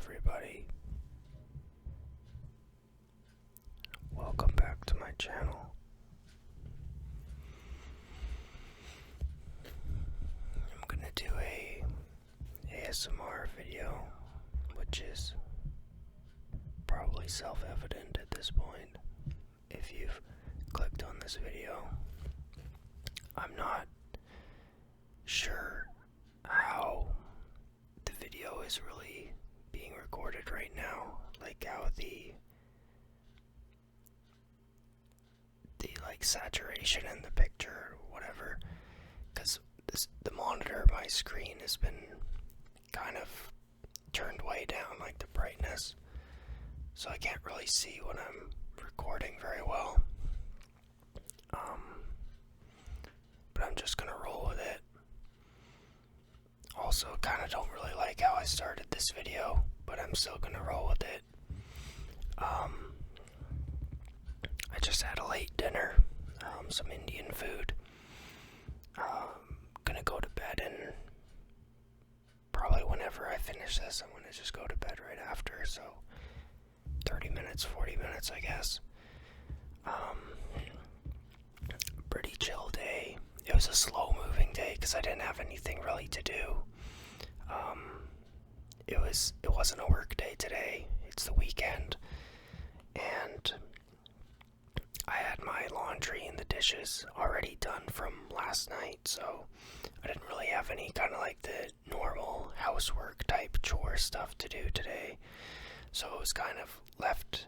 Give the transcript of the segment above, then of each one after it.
everybody? Welcome back to my channel. I'm gonna do a ASMR video, which is probably self-evident at this point if you've clicked on this video. I'm not sure how the video is really being recorded right now, like how the saturation in the picture or whatever, because the monitor, my screen has been kind of turned way down, like the brightness, so I can't really see what I'm recording very well. But I'm just gonna roll with it. Also, kind of don't really like how I started this video, but I'm still gonna roll with it. I just had a late dinner, some Indian food. Gonna go to bed, and probably whenever I finish this, I'm gonna just go to bed right after, so 30 minutes, 40 minutes, I guess. Pretty chill day. It was a slow-moving day because I didn't have anything really to do. It wasn't a work day today. It's the weekend, and I had my laundry and the dishes already done from last night, so I didn't really have any kind of like the normal housework type chore stuff to do today. So it was kind of left,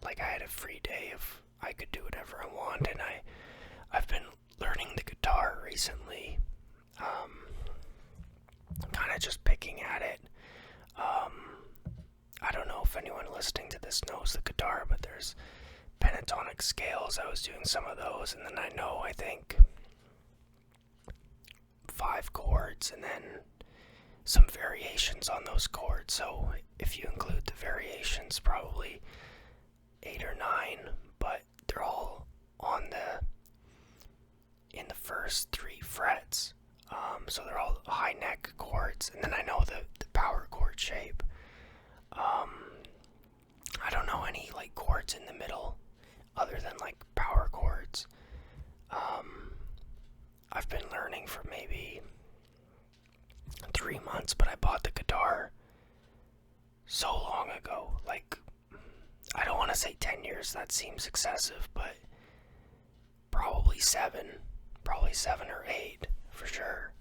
like I had a free day of I could do whatever I want, and I've been learning the guitar recently, kind of just picking at it. I don't know if anyone listening to this knows the guitar, but there's pentatonic scales. I was doing some of those, and then I think 5 chords, and then some variations on those chords. So if you include the variations, probably 8 or 9, but they're all in the first 3 frets. So they're all high neck chords, and then I know the power chord shape. I don't know any like chords in the middle other than like power chords. I've been learning for maybe 3 months, but I bought the guitar so long ago. Like, I don't want to say 10 years, that seems excessive, but probably 7 or 8 for sure.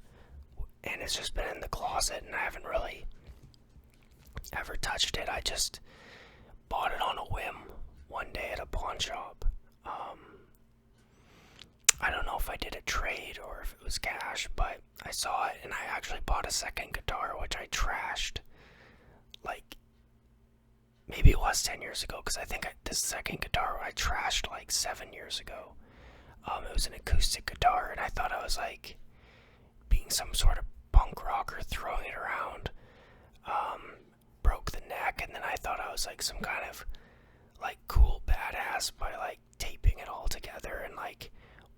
And it's just been in the closet, and I haven't really ever touched it. I just bought it on a whim one day at a pawn shop. I don't know if I did a trade or if it was cash, but I saw it, and I actually bought a second guitar, which I trashed. Like, maybe it was 10 years ago, because I think this second guitar I trashed like 7 years ago. It was an acoustic guitar, and I thought I was like being some sort of punk rocker throwing it around. Broke the neck, and then I thought I was like some kind of like cool badass by like taping it all together and like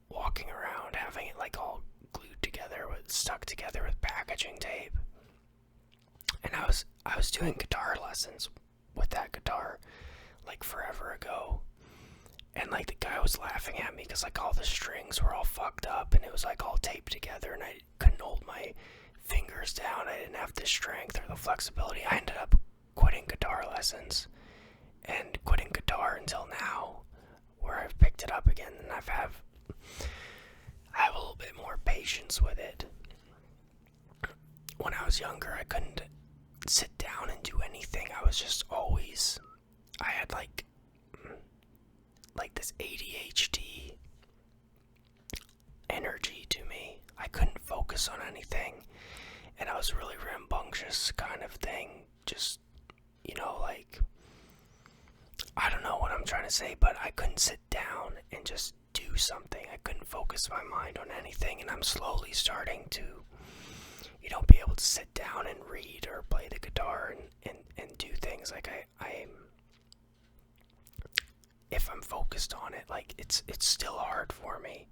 walking around having it like all glued together stuck together with packaging tape. And I was doing guitar lessons with that guitar like forever ago, and like the guy was laughing at me because like all the strings were all fucked up and it was like all taped together, and I couldn't hold my fingers down. I didn't have the strength or the flexibility. I ended up quitting guitar lessons and quitting guitar until now, where I've picked it up again, and I have a little bit more patience with it. When I was younger, I couldn't sit down and do anything. I was just always, I had like this ADHD energy to me. I couldn't focus on anything, and I was really rambunctious kind of thing. Just, like, I don't know what I'm trying to say, but I couldn't sit down and just do something. I couldn't focus my mind on anything, and I'm slowly starting to, be able to sit down and read or play the guitar and do things. Like, if I'm focused on it, like, it's still hard for me.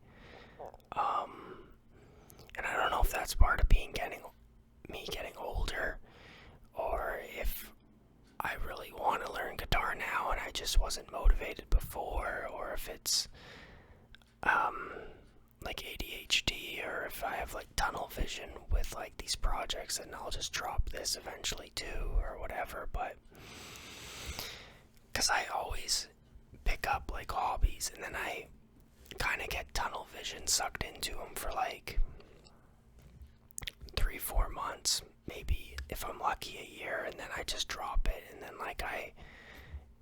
And I don't know if that's part of me getting older, just wasn't motivated before, or if it's like ADHD, or if I have like tunnel vision with like these projects and I'll just drop this eventually too, or whatever. But because I always pick up like hobbies and then I kind of get tunnel vision, sucked into them for like 3-4 months, maybe if I'm lucky a year, and then I just drop it, and then like I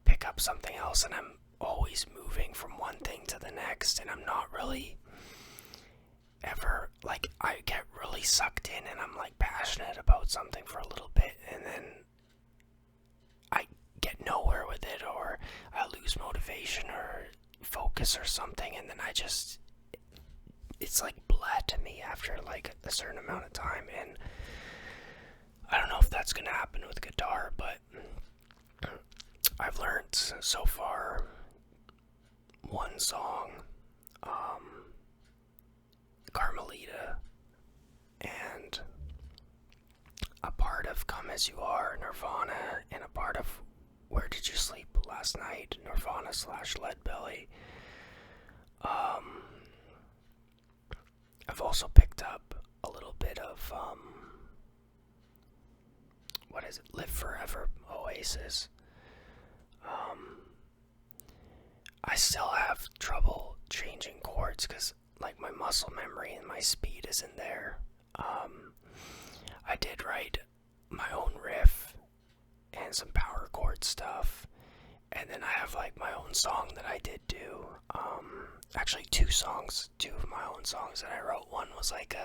pick up something else, and I'm always moving from one thing to the next, and I'm not really ever, like, I get really sucked in and I'm like passionate about something for a little bit, and then I get nowhere with it, or I lose motivation or focus or something, and then it's like bled to me after like a certain amount of time. And I don't know if that's gonna happen with guitar, but I've learned so far one song, Carmelita, and a part of Come As You Are, Nirvana, and a part of Where Did You Sleep Last Night, Nirvana / Leadbelly. I've also picked up a little bit of, Live Forever, Oasis. I still have trouble changing chords because like my muscle memory and my speed isn't there. I did write my own riff and some power chord stuff, and then I have like my own song that I did do. Actually two of my own songs that I wrote. One was like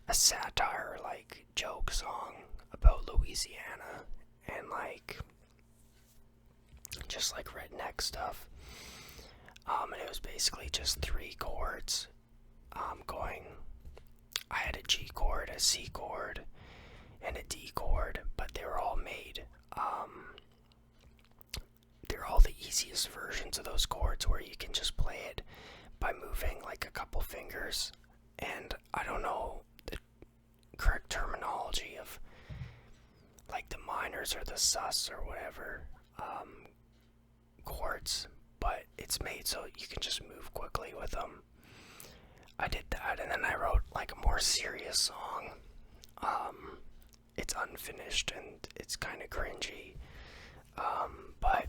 a satire, like joke song about Louisiana and like just like redneck stuff. And it was basically just 3 chords going. I had a G chord, a C chord, and a D chord, but they were all made. They're all the easiest versions of those chords where you can just play it by moving like a couple fingers. And I don't know the correct terminology of like the minors or the sus or whatever chords, but it's made so you can just move quickly with them. I did that, and then I wrote like a more serious song. It's unfinished and it's kind of cringy, but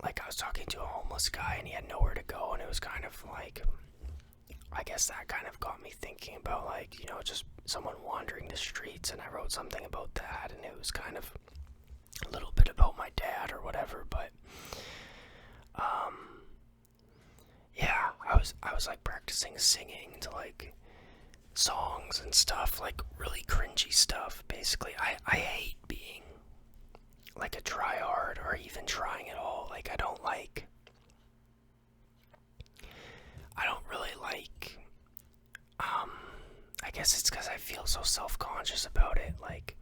like I was talking to a homeless guy and he had nowhere to go, and it was kind of like, I guess that kind of got me thinking about like, you know, just someone wandering the streets, and I wrote something about that, and it was kind of a little bit about my dad or whatever. But yeah, I was like practicing singing to like songs and stuff, like really cringy stuff. Basically, I hate being like a tryhard or even trying at all. Like I don't really like, I guess it's because I feel so self-conscious about it. Like,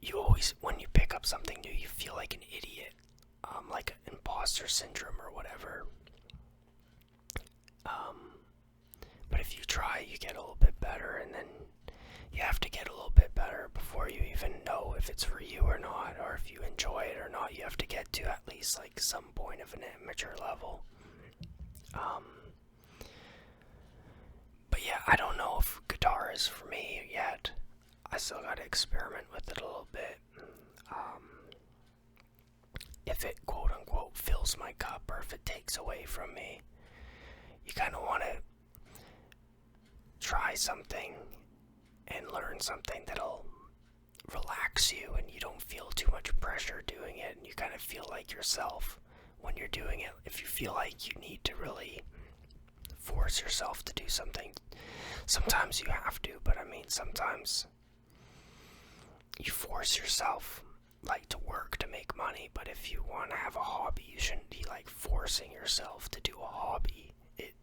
you always, when you pick up something new, you feel like an idiot, like imposter syndrome or whatever. But if you try, you get a little bit better, and then you have to get a little bit better before you even know if it's for you or not, or if you enjoy it or not. You have to get to at least like some point of an amateur level. But yeah, I don't know if guitar is for me yet. I still gotta experiment with it a little bit. If it quote unquote fills my cup, or if it takes away from me, you kind of want to try something and learn something that'll relax you, and you don't feel too much pressure doing it, and you kind of feel like yourself when you're doing it. If you feel like you need to really force yourself to do something, sometimes you have to, but I mean sometimes you force yourself like to work to make money. But if you want to have a hobby, you shouldn't be like forcing yourself to do a hobby.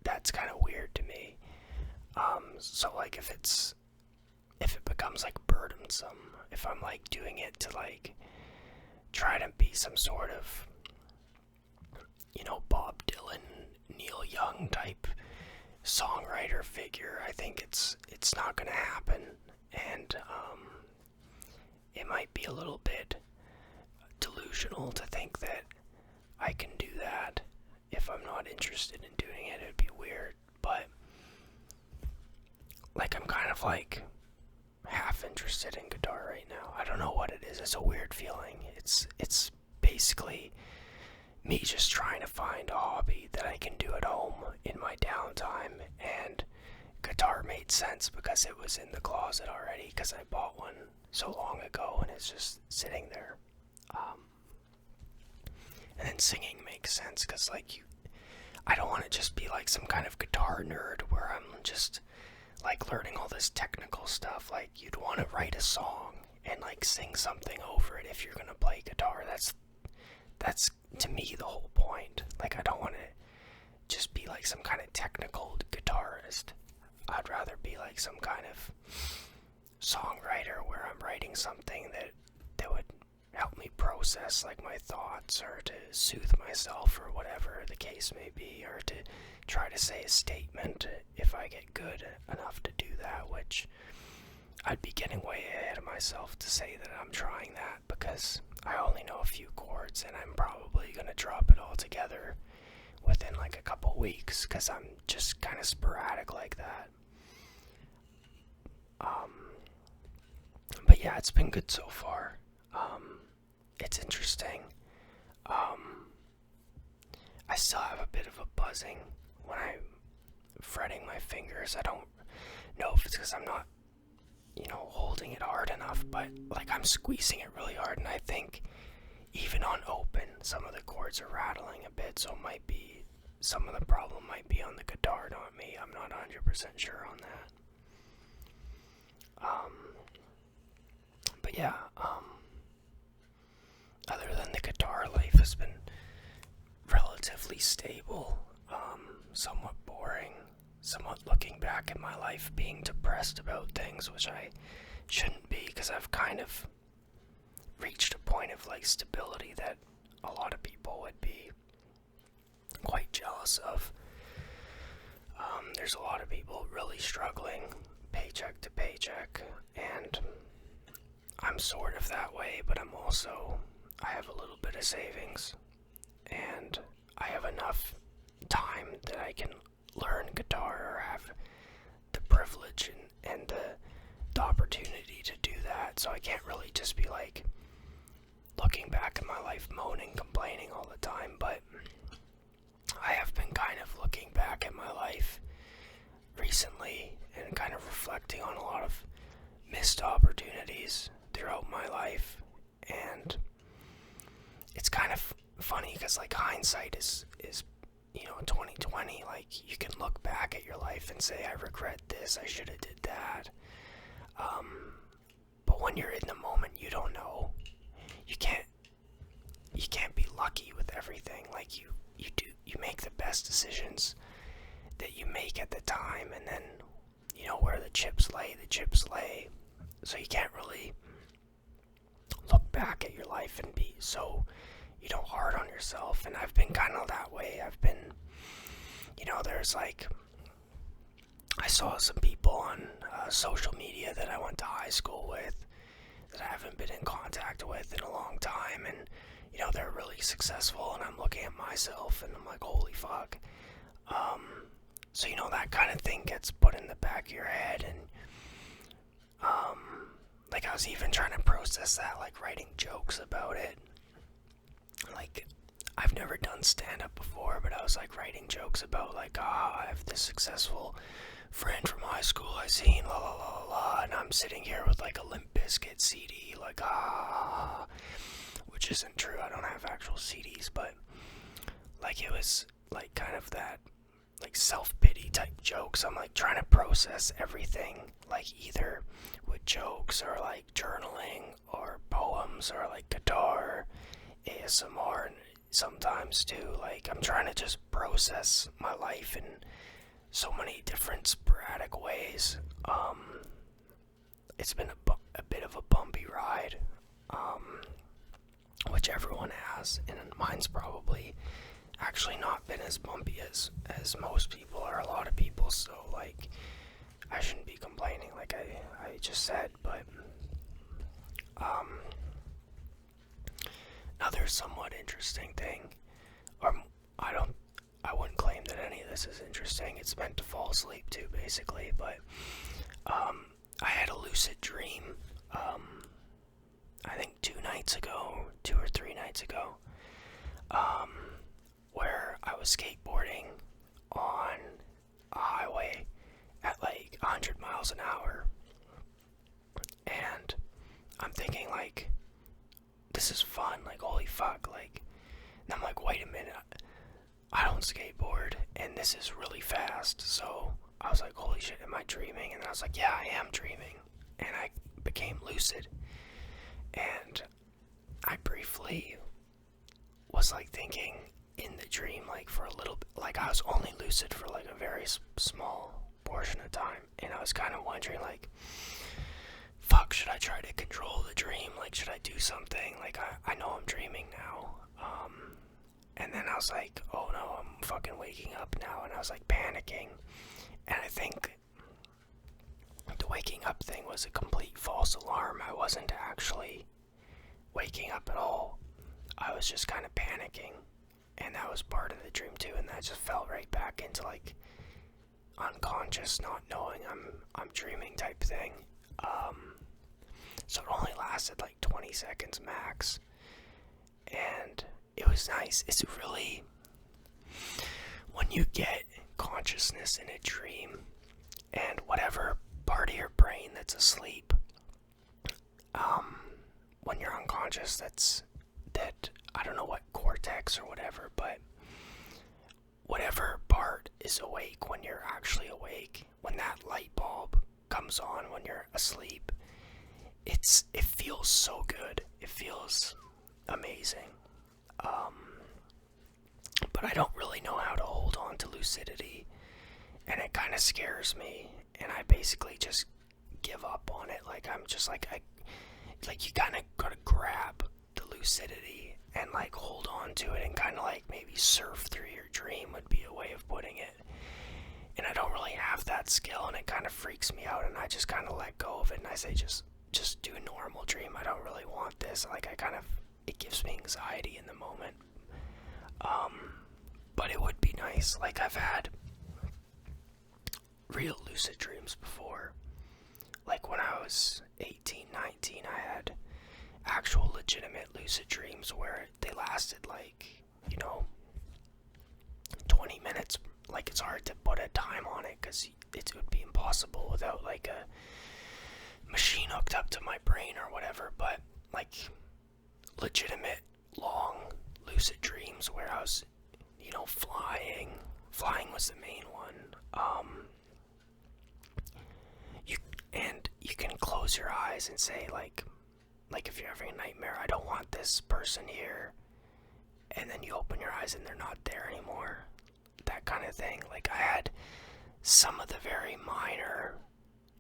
That's kind of weird to me. So like if it becomes like burdensome, if I'm like doing it to like try to be some sort of, you know, Bob Dylan, Neil Young type songwriter figure, I think it's not gonna happen. And it might be a little bit delusional to think that I can do that. If I'm not interested in doing it, it'd be weird. But like, I'm kind of like half interested in guitar right now. I don't know what it is. It's a weird feeling. It's basically me just trying to find a hobby that I can do at home in my downtime, and guitar made sense because it was in the closet already because I bought one so long ago and it's just sitting there. And then singing makes sense because I don't want to just be like some kind of guitar nerd where I'm just like learning all this technical stuff. Like, you'd want to write a song and like sing something over it if you're gonna play guitar. That's to me the whole point. Like, I don't want to just be like some kind of technical guitarist. I'd rather be like some kind of songwriter where I'm writing something that would help me process like my thoughts, or to soothe myself, or whatever the case may be, or to try to say a statement if I get good enough to do that, which I'd be getting way ahead of myself to say that I'm trying that, because I only know a few chords and I'm probably going to drop it all together within like a couple weeks because I'm just kind of sporadic like that. But yeah, it's been good so far. It's interesting. I still have a bit of a buzzing when I'm fretting my fingers. I don't know if it's because I'm not, holding it hard enough, but like I'm squeezing it really hard, and I think even on open, some of the chords are rattling a bit, so some of the problem might be on the guitar, not me. I'm not 100% sure on that. But yeah, other than the guitar, life has been relatively stable, somewhat boring, somewhat looking back at my life being depressed about things, which I shouldn't be, because I've kind of reached a point of like stability that a lot of people would be quite jealous of. There's a lot of people really struggling paycheck to paycheck, and I'm sort of that way, but I have a little bit of savings, and I have enough time that I can learn guitar, or have the privilege and the opportunity to do that, so I can't really just be like looking back at my life moaning, complaining all the time. But I have been kind of looking back at my life recently and kind of reflecting on a lot of missed opportunities throughout my life, and it's kind of funny because like hindsight is 2020. Like, you can look back at your life and say, I regret this, I should have did that, but when you're in the moment, you don't know. You can't be lucky with everything. Like, you make the best decisions that you make at the time, and then where the chips lay. So you can't really look back at your life and be so hard on yourself. And I've been kind of that way. I've been, there's like, I saw some people on social media that I went to high school with that I haven't been in contact with in a long time, and they're really successful, and I'm looking at myself and I'm like, holy fuck. So that kind of thing gets put in the back of your head, and like, I was even trying to process that, like writing jokes about it. Like, I've never done stand-up before, but I was like writing jokes about like, I have this successful friend from high school I seen, la la la la la, and I'm sitting here with like a Limp Bizkit CD, like, which isn't true. I don't have actual CDs, but like, it was like kind of that like self-pity type jokes. I'm like trying to process everything, like either with jokes or like journaling or poems or like guitar, ASMR, and sometimes too, like I'm trying to just process my life in so many different sporadic ways. It's been a bit of a bumpy ride, which everyone has, and mine's probably actually not been as bumpy as most people or a lot of people, so like I shouldn't be complaining like I just said. But another somewhat interesting thing, or I don't, I wouldn't claim that any of this is interesting. It's meant to fall asleep too, basically. But I had a lucid dream. I think 2 or 3 nights ago, where I was skateboarding on a highway at like 100 miles an hour, and I'm thinking like, this is fun, like holy fuck, like, and I'm like, wait a minute, I don't skateboard, and this is really fast, so I was like, holy shit, am I dreaming? And I was like, yeah, I am dreaming, and I became lucid, and I briefly was like thinking in the dream, like for a little bit, like I was only lucid for like a very small portion of time, and I was kind of wondering like, fuck, should I try to control the dream? Like, should I do something? Like, I know I'm dreaming now. And then I was like, oh no, I'm fucking waking up now, and I was like panicking, and I think the waking up thing was a complete false alarm. I wasn't actually waking up at all. I was just kind of panicking, and that was part of the dream too, and that just fell right back into like unconscious, not knowing I'm dreaming type thing. So it only lasted like 20 seconds max, and it was nice. It's really, when you get consciousness in a dream, and whatever part of your brain that's asleep, when you're unconscious, that I don't know what cortex or whatever, but whatever part is awake when you're actually awake, when that light bulb comes on when you're asleep, it feels so good. It feels amazing. But I don't really know how to hold on to lucidity, and it kind of scares me, and I basically just give up on it. Like, I'm just like, you kind of gotta grab the lucidity and like hold on to it and kind of like maybe surf through your dream would be a way of putting it. And I don't really have that skill, and it kind of freaks me out, and I just kind of let go of it, and I say just do a normal dream. I don't really want this. Like, it gives me anxiety in the moment. But it would be nice. Like, I've had real lucid dreams before. Like, when I was 18, 19, I had actual legitimate lucid dreams where they lasted like, 20 minutes. Like, it's hard to put a time on it because it would be impossible without like a machine hooked up to my brain or whatever, but like legitimate long lucid dreams where I was, flying was the main one. You can close your eyes and say like if you're having a nightmare, I don't want this person here, and then you open your eyes and they're not there anymore. That kind of thing. Like, I had some of the very minor,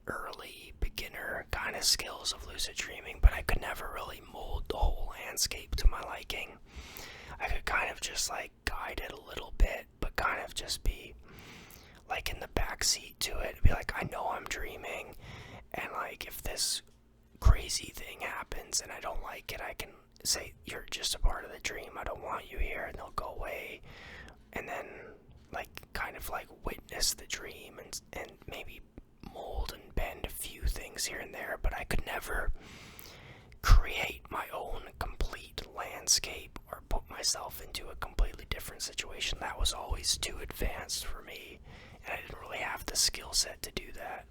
early, beginner kind of skills of lucid dreaming, but I could never really mold the whole landscape to my liking. I could kind of just like guide it a little bit, but kind of just be like in the backseat to it. Be like, I know I'm dreaming, and like if this crazy thing happens and I don't like it, I can say, you're just a part of the dream, I don't want you here, and they'll go away. And then like kind of like witness the dream and maybe mold and bend a few things here and there, but I could never create my own complete landscape or put myself into a completely different situation. That was always too advanced for me, and I didn't really have the skill set to do that.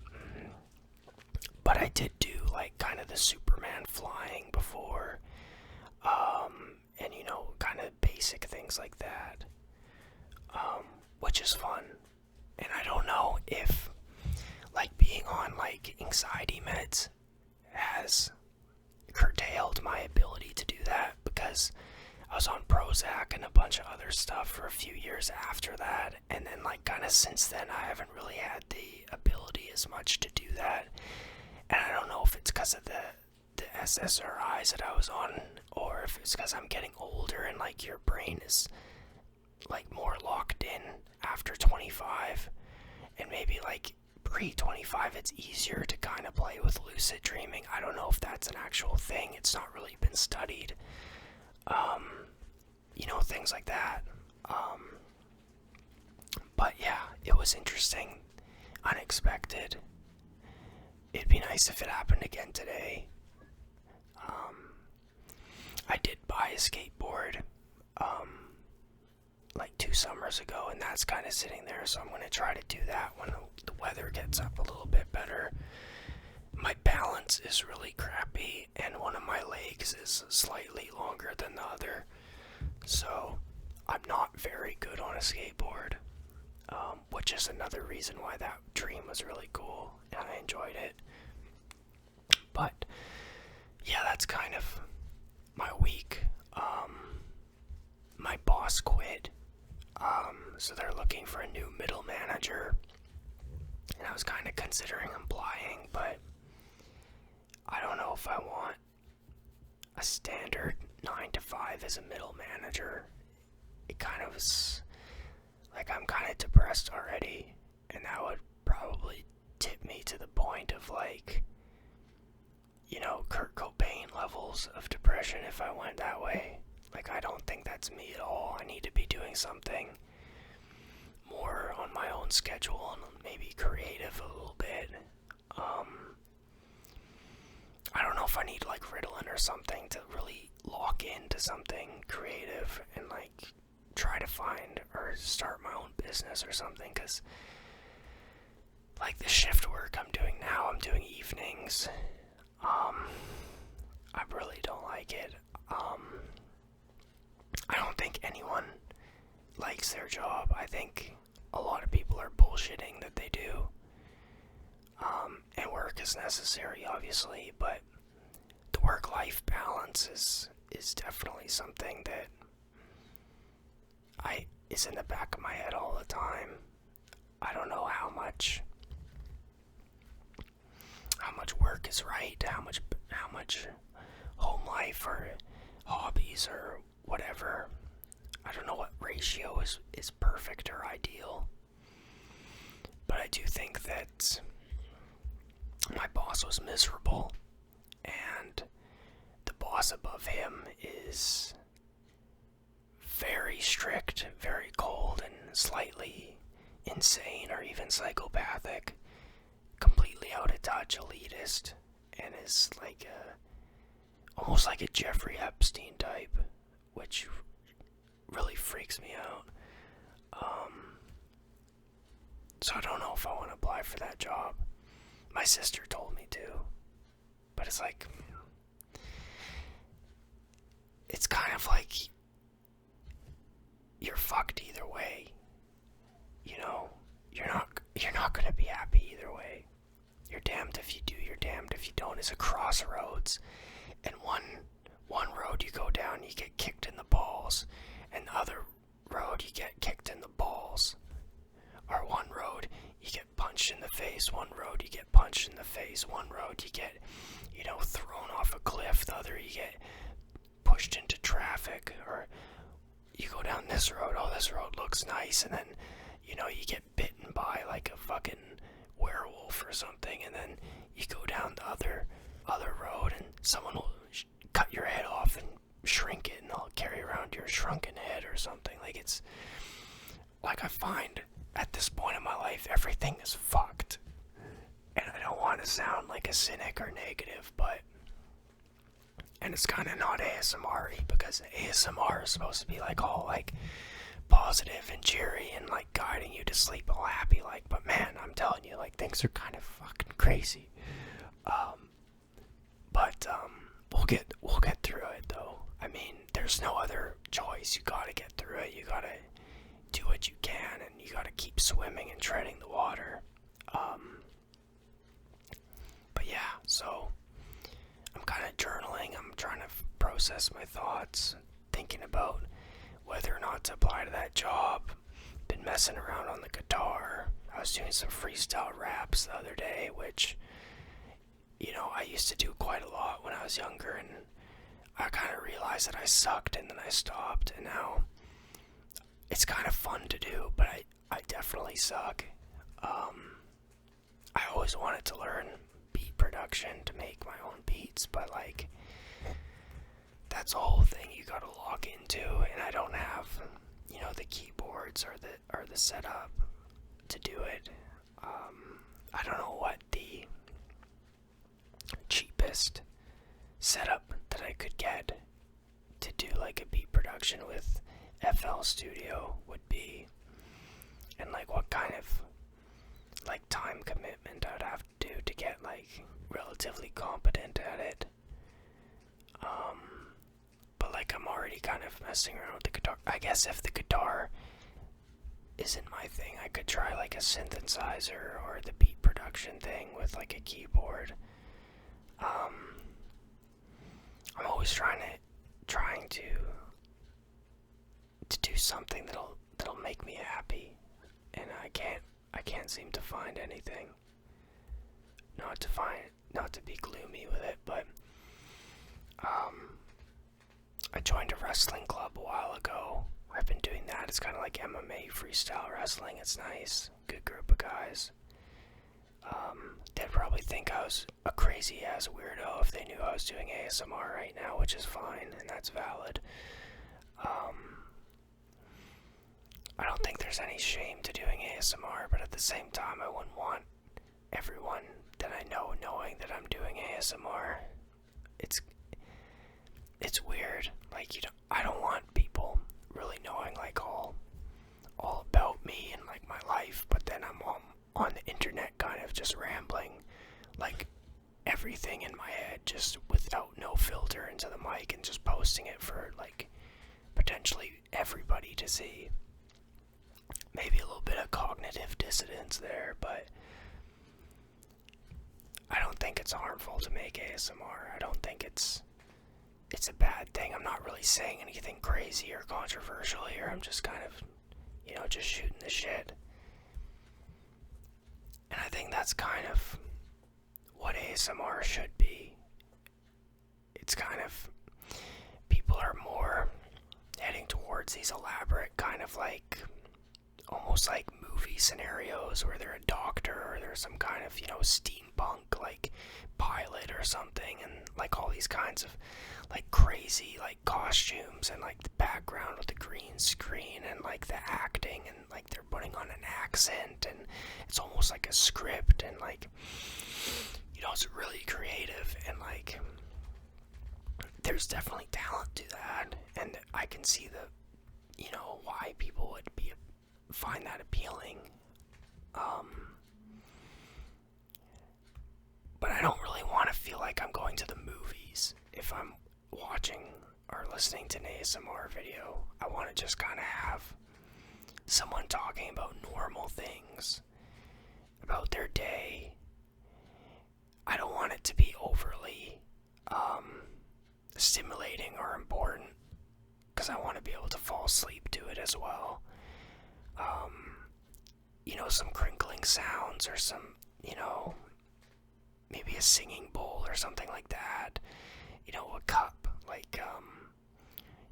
But I did do like kind of the Superman flying before, and kind of basic things like that, which is fun. And I don't know if like being on like anxiety meds has curtailed my ability to do that, because I was on Prozac and a bunch of other stuff for a few years after that, and then like kind of since then I haven't really had the ability as much to do that. And I don't know if it's because of the SSRIs that I was on, or if it's because I'm getting older and like your brain is like more locked in after 25, and maybe like pre-25 it's easier to kind of play with lucid dreaming. I don't know if that's an actual thing. It's not really been studied. um, things like that. But yeah, it was interesting, unexpected. It'd be nice if it happened again today. I did buy a skateboard like 2 summers ago, and that's kind of sitting there, so I'm going to try to do that when the weather gets up a little bit better. My balance is really crappy, and one of my legs is slightly longer than the other, so I'm not very good on a skateboard, which is another reason why that dream was really cool, and I enjoyed it. But yeah, that's kind of my week. My boss quit, so they're looking for a new middle manager, and I was kind of considering applying, but I don't know if I want a standard 9 to 5 as a middle manager. It kind of is like I'm kind of depressed already, and that would probably tip me to the point of like, Kurt Cobain levels of depression if I went that way. Like, I don't think that's me at all. I need to be doing something more on my own schedule and maybe creative a little bit. I don't know if I need like Ritalin or something to really lock into something creative and like try to find or start my own business or something, because like the shift work I'm doing now, I'm doing evenings. I really don't like it. I don't think anyone likes their job. I think a lot of people are bullshitting that they do. And work is necessary, obviously, but the work-life balance is definitely something that is in the back of my head all the time. I don't know how much work is right, how much home life or hobbies or whatever. I don't know what ratio is perfect or ideal. But I do think that my boss was miserable, and the boss above him is very strict, very cold, and slightly insane or even psychopathic, completely out of touch, elitist, and is like almost like a Jeffrey Epstein type, which really freaks me out. So I don't know if I want to apply for that job. My sister told me to, but it's like, it's kind of like you're fucked either way. You're not gonna be happy either way. You're damned if you do, you're damned if you don't. It's a crossroads, and one road you go down, you get kicked in the balls, and the other road you get kicked in the balls. Or one road you get punched in the face, one road you get punched in the face, one road you get, thrown off a cliff, the other you get pushed into traffic, or you go down this road, oh, this road looks nice, and then, you get bitten by like a fucking werewolf or something, and then you go down the other road, and someone will cut your head off and shrink it, and they'll carry around your shrunken head or something. Like, it's like, I find at this point in my life everything is fucked, and I don't want to sound like a cynic or negative, and it's kind of not ASMR-y, because ASMR is supposed to be like all like positive and cheery and like guiding you to sleep all happy, like, but man, I'm telling you, like, things are kind of fucking crazy. But we'll get through it though. I mean, there's no other choice. You gotta get through it. You gotta do what you can, and you gotta keep swimming and treading the water. But yeah, so I'm kind of journaling. I'm trying to process my thoughts, thinking about whether or not to apply to that job. Been messing around on the guitar. I was doing some freestyle raps the other day, which, I used to do quite a lot when I was younger, and I kind of realized that I sucked, and then I stopped, and now it's kind of fun to do, but I definitely suck. I always wanted to learn beat production to make my own beats, but like, that's a whole thing you gotta log into, and I don't have, the keyboards or the setup to do it. I don't know what the cheapest setup that I could get to do like a beat production with FL Studio would be, and like what kind of like time commitment I would have to do to get like relatively competent at it. But like I'm already kind of messing around with the guitar. I guess if the guitar isn't my thing, I could try like a synthesizer or the beat production thing with like a keyboard. I'm always trying to do something that'll make me happy, and I can't seem to find anything. Not to be gloomy with it, but I joined a wrestling club a while ago. I've been doing that. It's kind of like MMA freestyle wrestling. It's nice. Good group of guys. They'd probably think I was a crazy ass weirdo if they knew I was doing ASMR right now, which is fine, and that's valid. I don't think there's any shame to doing ASMR, but at the same time, I wouldn't want everyone that I know knowing that I'm doing ASMR. It's weird. Like, I don't want people really knowing like all about me and like my life, but then I'm on the internet kind of just rambling like everything in my head just without no filter into the mic and just posting it for like potentially everybody to see. Maybe a little bit of cognitive dissonance there, but I don't think it's harmful to make ASMR. I don't think it's a bad thing. I'm not really saying anything crazy or controversial here. I'm just kind of, just shooting the shit. And I think that's kind of what ASMR should be. It's kind of, people are more heading towards these elaborate kind of like, almost like movie scenarios where they're a doctor or they're some kind of, steampunk like pilot or something, and like all these kinds of like crazy like costumes and like the background with the green screen and like the acting, and like they're putting on an accent, and it's almost like a script, and like it's really creative, and like there's definitely talent to that, and I can see why people would find that appealing. But I don't really want to feel like I'm going to the movies if I'm watching or listening to an ASMR video. I want to just kind of have someone talking about normal things, about their day. I don't want it to be overly stimulating or important, because I want to be able to fall asleep to it as well. Some crinkling sounds or some, maybe a singing bowl or something like that. A cup, like,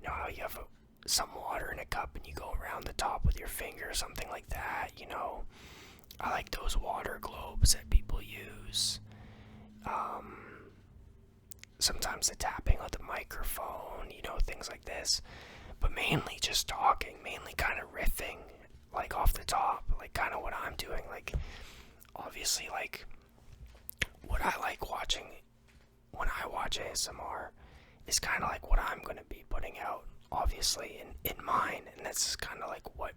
how you have some water in a cup and you go around the top with your finger or something like that, I like those water globes that people use. Sometimes the tapping with the microphone, things like this. But mainly just talking, mainly kind of riffing, like off the top, like kind of what I'm doing. Like, obviously, like, what I like watching when I watch ASMR is kind of like what I'm going to be putting out, obviously, in mine. And this is kind of like what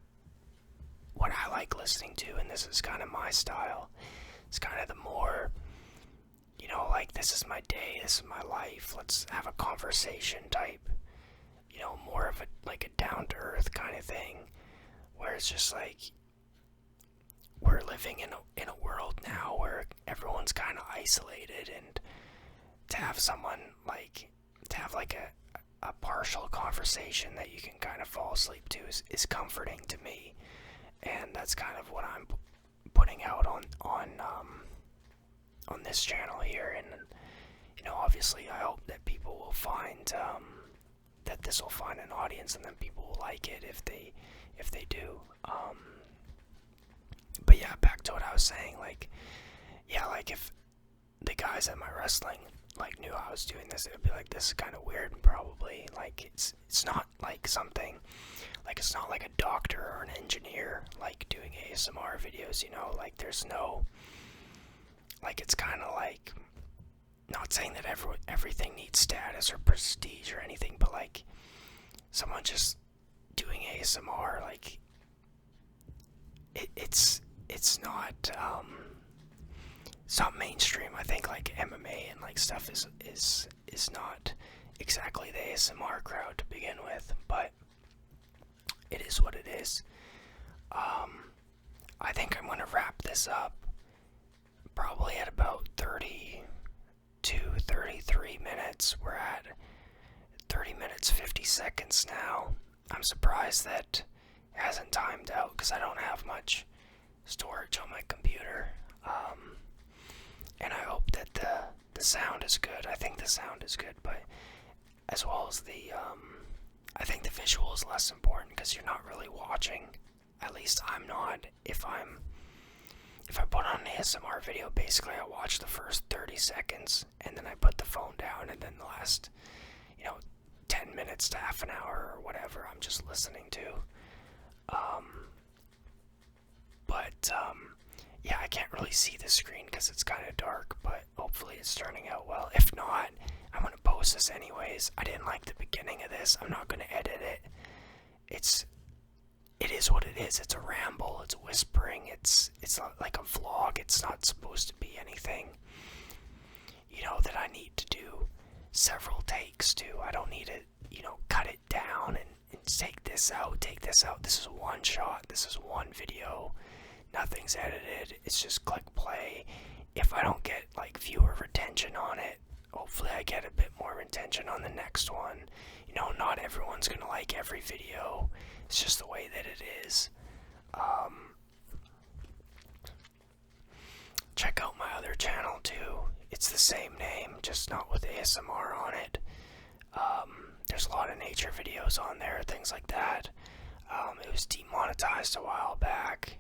I like listening to, and this is kind of my style. It's kind of the more, like, this is my day, this is my life, let's have a conversation type, more of a down-to-earth kind of thing, where it's just like, we're living in a world now where everyone's kind of isolated, and to have someone to have a partial conversation that you can kind of fall asleep to is comforting to me, and that's kind of what I'm putting out on this channel here. And obviously I hope that people will find that this will find an audience, and then people will like it if they do. But yeah, back to what I was saying, like if the guys at my wrestling like knew I was doing this, it would be like, this is kind of weird. Probably like it's not like something, like it's not like a doctor or an engineer like doing ASMR videos, you know, like there's no, like it's kind of like, not saying that everything needs status or prestige or anything, but like someone just doing ASMR, like it's not it's not mainstream. I think like MMA and like stuff is not exactly the ASMR crowd to begin with, but it is what it is. I think I'm gonna wrap this up probably at about 30 to 33 minutes. We're at 30 minutes 50 seconds now. I'm surprised that it hasn't timed out because I don't have much storage on my computer. And I hope that the sound is good. I think the sound is good, but as well as I think the visual is less important because you're not really watching. At least I'm not. If I put on an ASMR video, basically I watch the first 30 seconds and then I put the phone down, and then the last, 10 minutes to half an hour or whatever I'm just listening to. Yeah, I can't really see the screen because it's kind of dark, but hopefully it's turning out well. If not, I'm going to post this anyways. I didn't like the beginning of this. I'm not going to edit it. It is what it is. It's a ramble. It's whispering. It's not like a vlog. It's not supposed to be anything, that I need to do several takes to. I don't need to, cut it down and take this out, This is one shot. This is one video. Nothing's edited. It's just click play. If I don't get like viewer retention on it, hopefully I get a bit more retention on the next one. Not everyone's gonna like every video. It's just the way that it is. Check out my other channel too. It's the same name, just not with ASMR on it. There's a lot of nature videos on there, things like that. It was demonetized a while back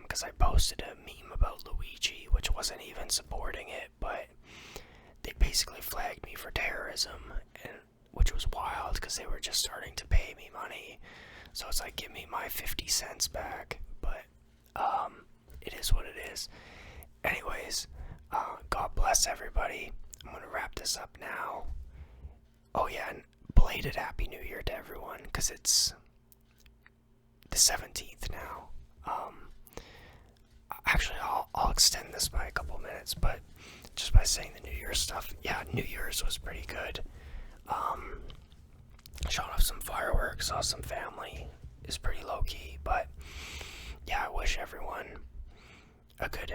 because I posted a meme about Luigi, which wasn't even supporting it, but they basically flagged me for terrorism, which was wild because they were just starting to pay me money. So it's like, give me my 50 cents back. But it is what it is. Anyways, God bless everybody. I'm going to wrap this up now. Oh yeah, and belated Happy New Year to everyone, because it's the 17th now. Actually, I'll extend this by a couple minutes, but just by saying the New Year's stuff, yeah, New Year's was pretty good. Shot off some fireworks, saw some family. It's pretty low-key, but yeah, I wish everyone a good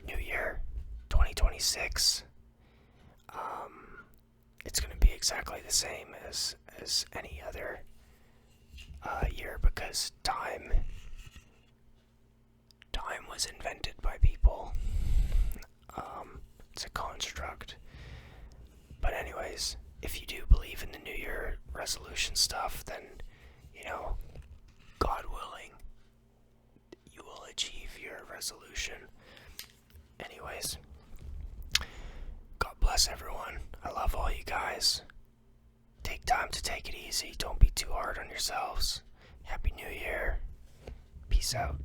New Year 2026. It's going to be exactly the same as any other year, because time was invented by people. It's a construct. But anyways, if you do believe in the New Year resolution stuff, then, God willing, you will achieve your resolution. Anyways, God bless everyone. I love all you guys. Take time to take it easy. Don't be too hard on yourselves. Happy New Year. Peace out.